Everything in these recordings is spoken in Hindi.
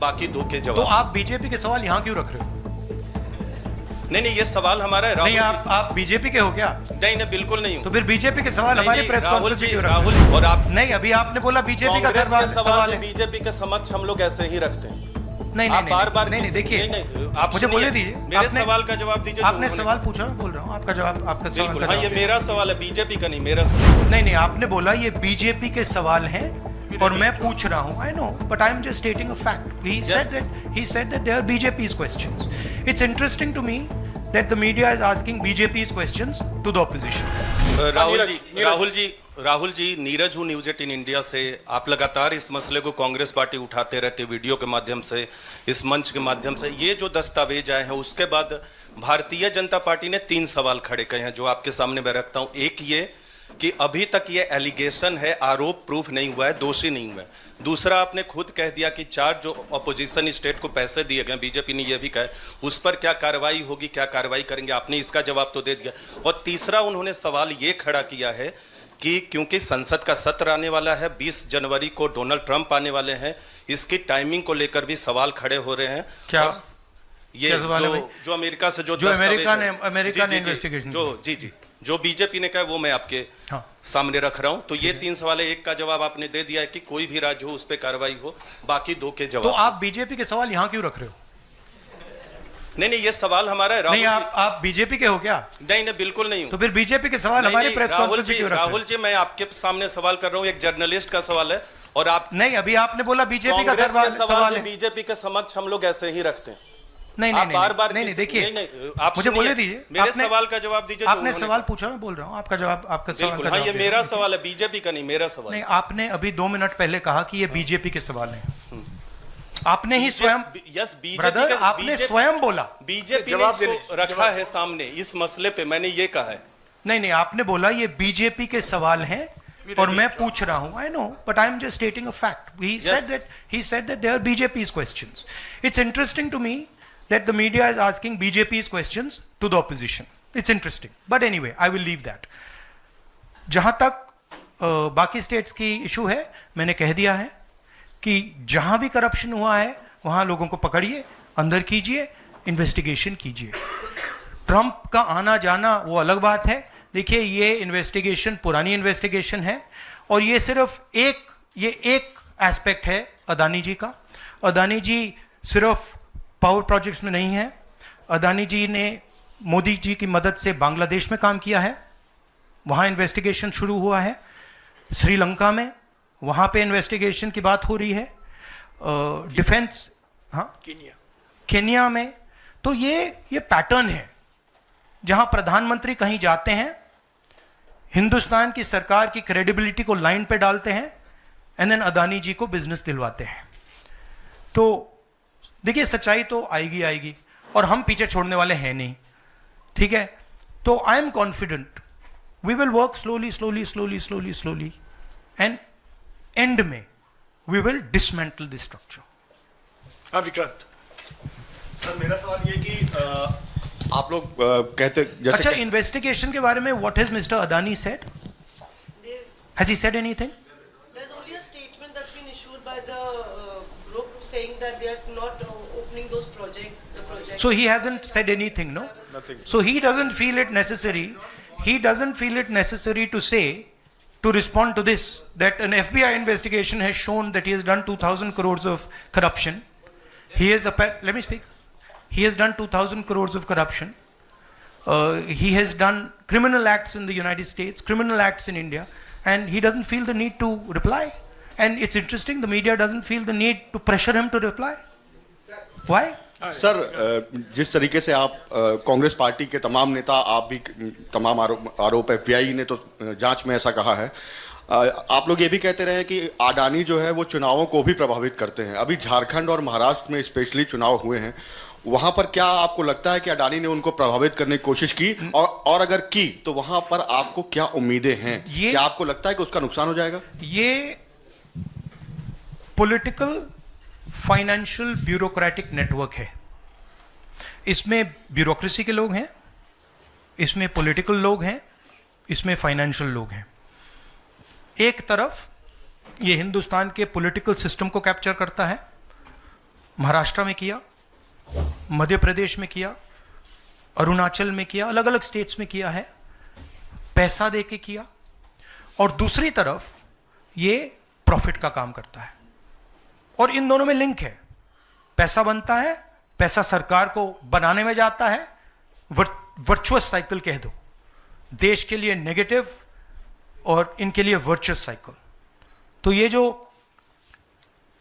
बाकी दो के तो जवाब। आप बीजेपी के सवाल यहाँ क्यों रख रहे हो? नहीं, ये सवाल हमारा है। नहीं, आप बीजेपी के हो क्या? नहीं, बिल्कुल नहीं हूँ। तो फिर बीजेपी के सवाल हमारे प्रेस राहुल कॉन्फ्रेंस जी, में राहुल और आप नहीं, अभी आपने बोला बीजेपी का सवाल है। बीजेपी के समक्ष हम लोग ऐसे ही रखते हैं। नहीं, आप बार-बार नहीं, देखिए, आप मुझे बोलने दीजिए। मेरे सवाल का जवाब दीजिए। आपने सवाल पूछा, मैं बोल रहा हूँ आपका जवाब, आपका सवाल बिल्कुल। का हाँ, ये जवाब। मेरा सवाल है, बीजेपी का नहीं, मेरा सवाल। नहीं, आपने बोला ये बीजेपी के सवाल हैं और मैं पूछ रहा हूँ। I know, but I am just stating a fact. He said that they are BJP's questions. It's interesting to me that the media is asking BJP's questions to the opposition. Rahul ji, Neeraj हूँ न्यूज 18 इंडिया से। आप लगातार इस मसले को कांग्रेस पार्टी उठाते रहते, वीडियो के माध्यम से, इस मंच के माध्यम से। ये जो दस्तावेज आए हैं, उसके बाद भारतीय जनता पार्टी ने 3 सवाल खड़े किए हैं जो आपके सामने मैं रखता हूँ। एक ये कि अभी तक ये एलिगेशन है, आरोप प्रूफ नहीं हुआ है, दोषी नहीं हुआ है। दूसरा, आपने खुद कह दिया कि 4 जो अपोजिशन स्टेट को पैसे दिए गए, बीजेपी ने यह भी कहा, उस पर क्या कार्रवाई होगी, क्या कार्रवाई करेंगे, आपने इसका जवाब तो दे दिया। और तीसरा, उन्होंने सवाल ये खड़ा किया है कि क्योंकि संसद का सत्र आने वाला है, 20 जनवरी को डोनाल्ड ट्रंप आने वाले हैं, इसकी टाइमिंग को लेकर भी सवाल खड़े हो रहे हैं। क्या ये जो अमेरिका से जो अमेरिका ने इन्वेस्टिगेशन जो बीजेपी ने कहा, वो मैं आपके सामने रख रहा हूं। तो ये 3 सवाल है। एक का जवाब आपने दे दिया है कि कोई भी राज्य हो उस पर कार्रवाई हो, बाकी 2 के जवाब। तो आप बीजेपी के सवाल यहाँ क्यों रख रहे हो? नहीं, ये सवाल हमारा है। नहीं, आप बीजेपी के हो क्या? नहीं, बिल्कुल नहीं हूँ। तो फिर बीजेपी के सवाल हमारे प्रेस कॉन्फ्रेंस में क्यों रख रहे हो? राहुल जी, मैं आपके सामने सवाल कर रहा हूँ, एक जर्नलिस्ट का सवाल है। और आप नहीं, अभी आपने बोला बीजेपी का सवाल है। बीजेपी के समक्ष हम लोग ऐसे ही रखते हैं। नहीं, बार-बार देखिए, आप मुझे बोलने दीजिए। मेरे सवाल का जवाब दीजिए। आपने सवाल पूछा, मैं बोल रहा हूँ आपका जवाब, आपका सवाल का जवाब। हाँ, ये मेरा जवाब सवाल है, बीजेपी का नहीं, मेरा सवाल। नहीं, आपने अभी 2 मिनट पहले कहा कि ये बीजेपी के सवाल हैं। आपने ही स्वयं, ब्रदर, आपने स्वयं बोला। बीजेपी ने इसको रखा है सामने, इस मसले पे मैंने ये कहा है। नहीं, आपने बोला ये बीजेपी के सवाल हैं और मैं पूछ रहा हूं। I know, but I am just stating a fact. He said that they are BJP's questions. It's interesting to me that the media is asking BJP's questions to the opposition. It's interesting. But anyway, I will leave that. जहां तक बाकी स्टेट्स की इशू है, मैंने कह दिया है कि जहां भी करप्शन हुआ है वहां लोगों को पकड़िए, अंदर कीजिए, इन्वेस्टिगेशन कीजिए। ट्रंप का आना जाना वो अलग बात है। देखिए, ये इन्वेस्टिगेशन पुरानी इन्वेस्टिगेशन है और ये सिर्फ एक एस्पेक्ट है अदानी जी का। अदानी जी सिर्फ पावर प्रोजेक्ट्स में नहीं है। अदानी जी ने मोदी जी की मदद से बांग्लादेश में काम किया है, वहाँ इन्वेस्टिगेशन शुरू हुआ है। श्रीलंका में, वहाँ पे इन्वेस्टिगेशन की बात हो रही है। डिफेंस, हाँ, केन्या में। तो ये पैटर्न है जहाँ प्रधानमंत्री कहीं जाते हैं, हिंदुस्तान की सरकार की क्रेडिबिलिटी को लाइन पे डालते हैं एंड देन अदानी जी को बिजनेस दिलवाते हैं। तो देखिए, सच्चाई तो आएगी और हम पीछे छोड़ने वाले हैं नहीं, ठीक है? तो I am confident we will work slowly and end में we will dismantle this structure. हाँ, विक्रांत सर, मेरा सवाल ये कि आप लोग कहते जैसे अच्छा, इन्वेस्टिगेशन के बारे में what has mister Adani said? Has he said anything? There's only a statement that's been issued by the group saying that they are not opening those projects. So he hasn't said anything, no? Nothing. So he doesn't feel it necessary. He doesn't feel it necessary to say, to respond to this, that an FBI investigation has shown that he has done 2,000 crores of corruption. Let me speak. He has done 2,000 crores of corruption. He has done criminal acts in the United States, criminal acts in India, and he doesn't feel the need to reply. And it's interesting, the media doesn't feel the need to pressure him to reply. Why? Sir, जिस तरीके से आप कांग्रेस पार्टी के तमाम नेता, आप भी तमाम आरोप FBI ने तो जांच में ऐसा कहा है, आप लोग ये भी कहते रहे कि अडानी जो है वो चुनावों को भी प्रभावित करते हैं। अभी झारखंड और महाराष्ट्र में स्पेशली चुनाव हुए हैं, वहां पर क्या आपको लगता है कि अडानी ने उनको प्रभावित करने की कोशिश की, और अगर की तो वहां पर आपको क्या उम्मीदें हैं? क्या आपको लगता है कि उसका नुकसान हो जाएगा? ये पॉलिटिकल फाइनेंशियल ब्यूरोक्रेटिक नेटवर्क है। इसमें ब्यूरोक्रेसी के लोग हैं, इसमें पॉलिटिकल लोग हैं, इसमें फाइनेंशियल लोग हैं। एक तरफ ये हिंदुस्तान के पॉलिटिकल सिस्टम को कैप्चर करता है महाराष्ट्र में किया, मध्य प्रदेश में किया, अरुणाचल में किया, अलग अलग स्टेट्स में किया है, पैसा दे के किया, और दूसरी तरफ ये प्रॉफिट का काम करता है। और इन दोनों में लिंक है, पैसा बनता है, पैसा सरकार को बनाने में जाता है, वर्चुअस साइकिल कह दो, देश के लिए नेगेटिव और इनके लिए वर्चुअस साइकिल। तो ये जो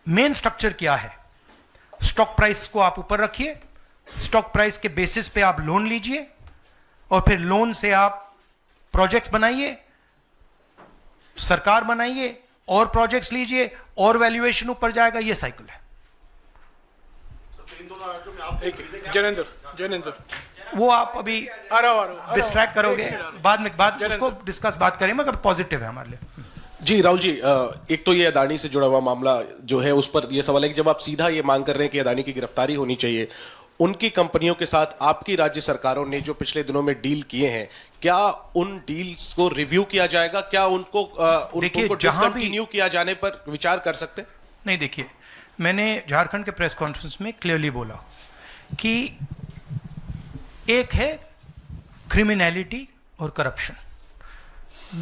मेन स्ट्रक्चर क्या है, स्टॉक प्राइस को आप ऊपर रखिए, स्टॉक प्राइस के बेसिस पे आप लोन लीजिए, और फिर लोन से आप प्रोजेक्ट्स बनाइए, सरकार बनाइए, और प्रोजेक्ट्स लीजिए, और वैल्यूएशन ऊपर जाएगा। ये साइकिल है। जैनेंद्र वो आप अभी आ रहा हूँ डिस्ट्रैक्ट करोगे, बाद उसको डिस्कस बात करेंगे, मगर पॉजिटिव है हमारे लिए। जी राहुल जी, एक तो ये अदानी से जुड़ा हुआ मामला जो है उस पर ये सवाल है कि जब आप सीधा ये मांग कर रहे हैं कि अदानी की गिरफ्तारी होनी चाहिए, उनकी कंपनियों के साथ आपकी राज्य सरकारों ने जो पिछले दिनों में डील किए हैं, क्या उन डील्स को रिव्यू किया जाएगा? क्या उनको डिसकंटिन्यू किया जाने पर विचार कर सकते हैं? नहीं, देखिए, मैंने झारखंड के प्रेस कॉन्फ्रेंस में क्लियरली बोला कि एक है क्रिमिनलिटी और करप्शन,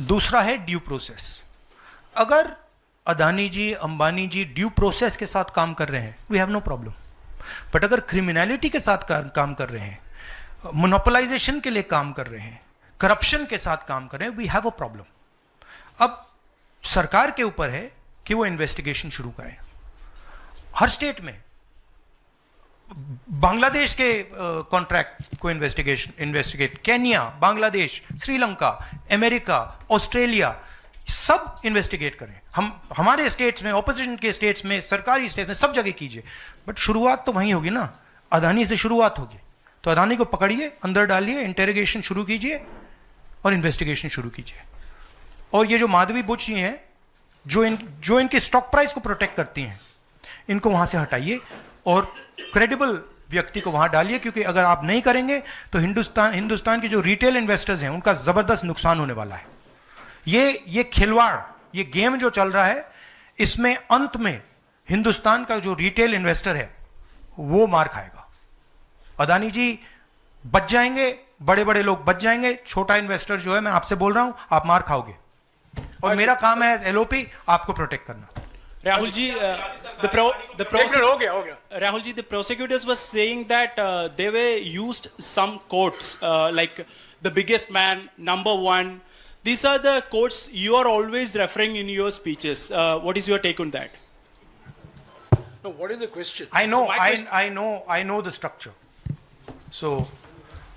दूसरा है ड्यू प्रोसेस। अगर अदानी जी, अंबानी जी ड्यू प्रोसेस के साथ काम कर रहे हैं, we have no problem. But अगर क्रिमिनलिटी के साथ काम कर रहे हैं, मोनोपोलाइजेशन के लिए काम कर रहे हैं, करप्शन के साथ काम कर रहे हैं, वी हैव अ प्रॉब्लम। अब सरकार के ऊपर है कि वो इन्वेस्टिगेशन शुरू करें। हर स्टेट में बांग्लादेश के कॉन्ट्रैक्ट को investigate, Kenya, Bangladesh, Sri Lanka, America, Australia, सब इन्वेस्टिगेट करें। हम हमारे स्टेट्स में, ऑपोजिशन के स्टेट्स में, सरकारी स्टेट्स में, सब जगह कीजिए। बट शुरुआत तो वहीं होगी ना, अदानी से शुरुआत होगी। तो अदानी को पकड़िए, अंदर डालिए, इंटेरोगेशन शुरू कीजिए और इन्वेस्टिगेशन शुरू कीजिए। और ये जो माधवी बुच जी हैं, जो इनके स्टॉक प्राइस को प्रोटेक्ट करती हैं, इनको वहां से हटाइए और क्रेडिबल व्यक्ति को वहां डालिए, क्योंकि अगर आप नहीं करेंगे तो हिंदुस्तान के जो रिटेल इन्वेस्टर्स हैं उनका जबरदस्त नुकसान होने वाला है। ये खिलवाड़, ये गेम जो चल रहा है, इसमें अंत में हिंदुस्तान का जो रिटेल इन्वेस्टर है वो मार खाएगा। अदानी जी बच जाएंगे, बड़े बड़े लोग बच जाएंगे, छोटा इन्वेस्टर जो है, मैं आपसे बोल रहा हूं, आप मार खाओगे। और मेरा काम है एज एलओपी आपको प्रोटेक्ट करना। Rahul ji, हो गया Rahul ji, the prosecutors were saying that they were used some quotes like the biggest man, number one. These are the quotes you are always referring in your speeches. What is your take on that? No, what is the question? I know the structure. So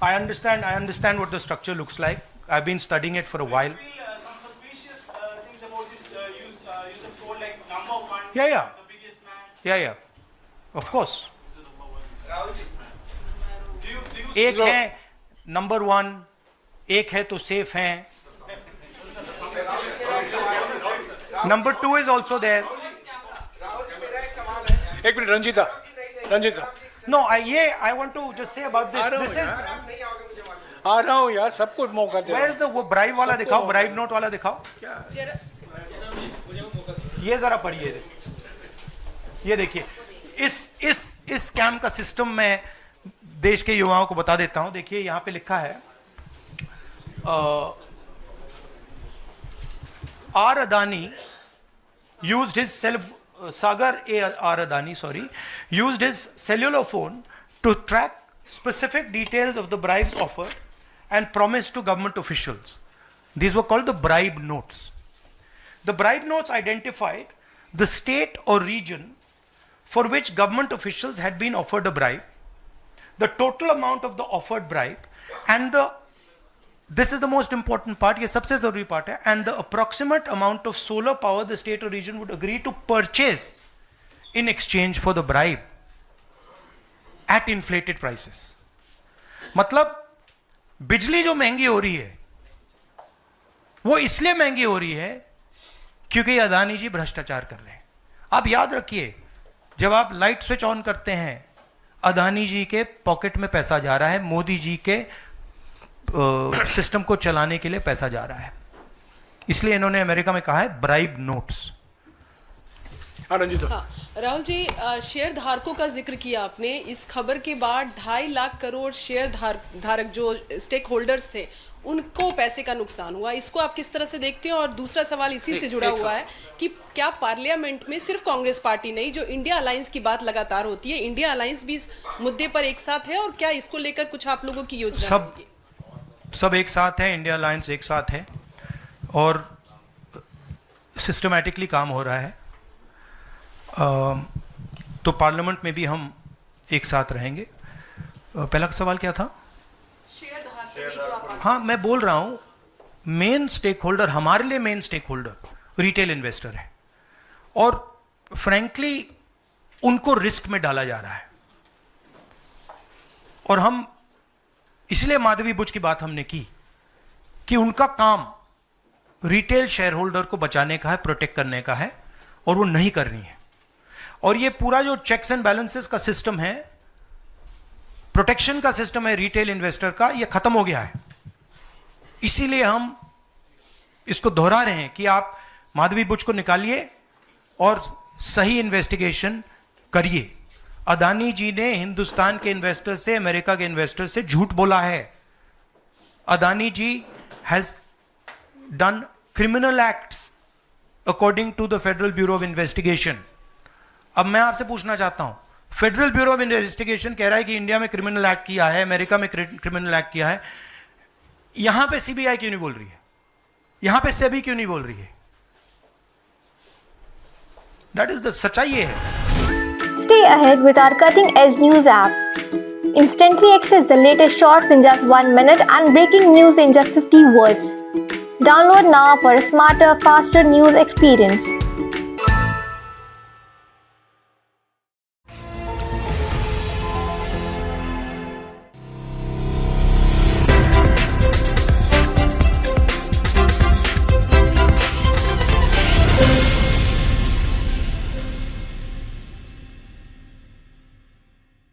I understand what the structure looks like. I've been studying it for a while. Some suspicious things about this use of quote like number one. Yeah. The biggest man. Yeah. Of course. Do you एक है नंबर 1, एक है तो सेफ है, नंबर 2 is also there. एक minute, Ranjita No, I want to just say about this. This is, आ रहा हूँ यार, सबको मौका दे। where is the वो ब्राइब वाला दिखाओ, ब्राइब नोट वाला दिखाओ। ये जरा पढ़िए, ये देखिए, इस स्कैम का सिस्टम मैं देश के युवाओं को बता देता हूं। देखिए यहां पे लिखा है, R Adani used his Sagar R. Adani, used his cellular phone to track specific details of the bribes offered and promised to government officials. These were called the bribe notes. The bribe notes identified the state or region for which government officials had been offered a bribe, the total amount of the offered bribe, and this is the most important part, ये सबसे जरूरी part है, and the approximate amount of solar power the state or region would agree to purchase in exchange for the bribe at inflated prices. मतलब बिजली जो महंगी हो रही है वो इसलिए महंगी हो रही है क्योंकि अदानी जी भ्रष्टाचार कर रहे हैं। आप याद रखिए, जब आप लाइट स्विच ऑन करते हैं, अदानी जी के पॉकेट में पैसा जा रहा है, मोदी जी के सिस्टम को चलाने के लिए पैसा जा रहा है। इसलिए इन्होंने अमेरिका में कहा है ब्राइब नोट्स। हाँ रंजीता। हाँ, राहुल जी, शेयर धारकों का जिक्र किया आपने। इस खबर के बाद 2.5 लाख करोड़ शेयर धारक जो स्टेक होल्डर्स थे उनको पैसे का नुकसान हुआ। इसको आप किस तरह से देखते हैं? और दूसरा सवाल इसी से जुड़ा हुआ है कि क्या पार्लियामेंट में सिर्फ कांग्रेस पार्टी नहीं, जो इंडिया अलायंस की बात लगातार होती है, इंडिया अलायंस भी इस मुद्दे पर एक साथ है? और क्या इसको लेकर कुछ आप लोगों की योजना है? सब एक साथ है, इंडिया अलायंस एक साथ है और सिस्टमैटिकली काम हो रहा है। तो पार्लियामेंट में भी हम एक साथ रहेंगे। पहला सवाल क्या था? हाँ, मैं बोल रहा हूं, मेन स्टेक होल्डर, हमारे लिए main stakeholder retail investor है और फ्रैंकली उनको रिस्क में डाला जा रहा है। और हम इसलिए माधवी बुच की बात हमने की कि उनका काम रिटेल शेयर होल्डर को बचाने का है, प्रोटेक्ट करने का है, और वो नहीं कर रही है। और ये पूरा जो चेक्स एंड बैलेंसेस का सिस्टम है, प्रोटेक्शन का सिस्टम है रिटेल इन्वेस्टर का, ये खत्म हो गया है। इसीलिए हम इसको दोहरा रहे हैं कि आप माधवी बुच को निकालिए और सही इन्वेस्टिगेशन करिए। अदानी जी ने हिंदुस्तान के इन्वेस्टर से, अमेरिका के इन्वेस्टर से झूठ बोला है। Adani ji has done criminal acts according to the Federal Bureau of Investigation. अब मैं आपसे पूछना चाहता हूं, फेडरल ब्यूरो ऑफ इन्वेस्टिगेशन कह रहा है कि इंडिया में क्रिमिनल एक्ट किया है, अमेरिका में क्रिमिनल एक्ट किया है, यहां पे सीबीआई क्यों नहीं बोल रही है? यहां पे सेबी क्यों नहीं बोल रही है? दैट इज द सच्चाई ये है। Stay ahead with our cutting-edge news app. Instantly access the latest shorts in just 1 minute and breaking news in just 50 words. Download now for a smarter, faster news experience.